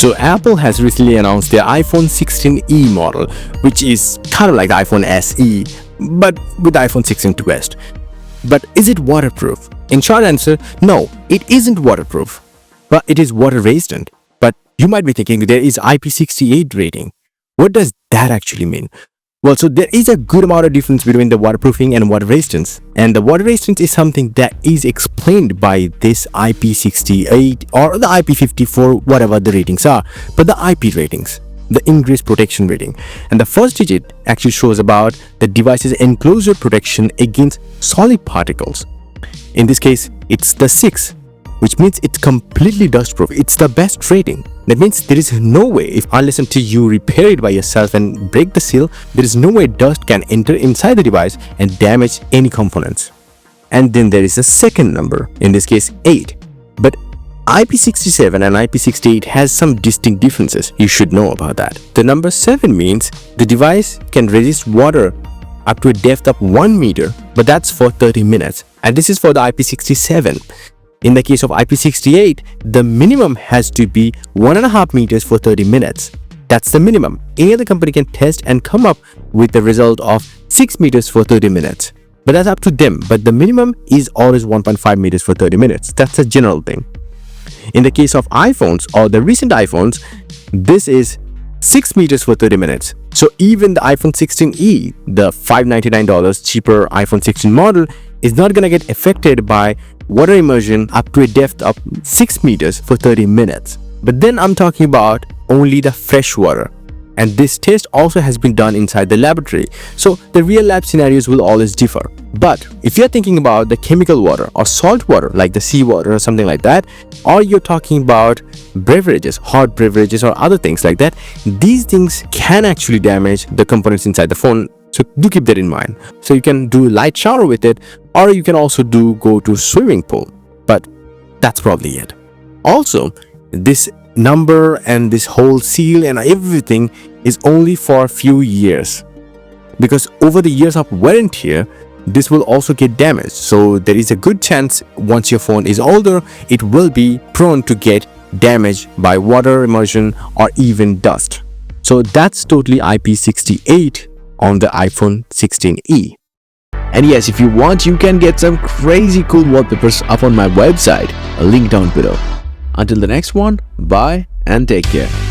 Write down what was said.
So Apple has recently announced their iPhone 16e model, which is kind of like the iPhone SE, but with the iPhone 16 twist. But is it waterproof? In short answer, no, it isn't waterproof, but it is water resistant. But you might be thinking there is IP68 rating. What does that actually mean? Well, so there is a good amount of difference between the waterproofing and water resistance. And the water resistance is something that is explained by this IP68 or the IP54, whatever the ratings are. But the IP ratings, the ingress protection rating. And the first digit actually shows about the device's enclosure protection against solid particles. In this case, it's the 6, which means it's completely dust-proof. It's the best rating. That means there is no way, if unless until you repair it by yourself and break the seal, there is no way dust can enter inside the device and damage any components. And then there is a second number, in this case 8. But IP67 and IP68 has some distinct differences. You should know about that. The number 7 means the device can resist water up to a depth of 1 meter, but that's for 30 minutes. And this is for the IP67. In the case of IP68, the minimum has to be 1.5 meters for 30 minutes. That's the minimum. Any other company can test and come up with the result of 6 meters for 30 minutes. But that's up to them. But the minimum is always 1.5 meters for 30 minutes. That's a general thing. In the case of iPhones or the recent iPhones, this is 6 meters for 30 minutes. So even the iPhone 16e, the $599 cheaper iPhone 16 model, is not going to get affected by water immersion up to a depth of 6 meters for 30 minutes. But then I'm talking about only the fresh water. And this test also has been done inside the laboratory. So the real lab scenarios will always differ. But if you're thinking about the chemical water or salt water, like the seawater or something like that, or you're talking about beverages, hot beverages or other things like that, these things can actually damage the components inside the phone. So do keep that in mind. So you can do light shower with it, or you can also go to swimming pool. But that's probably it. Also, this number and this whole seal and everything is only for a few years, because over the years of wear and tear, this will also get damaged. So there is a good chance once your phone is older, it will be prone to get damaged by water immersion or even dust. So that's totally IP68 on the iPhone 16e. And yes, if you want, you can get some crazy cool wallpapers up on my website, a link down below. Until the next one, bye and take care.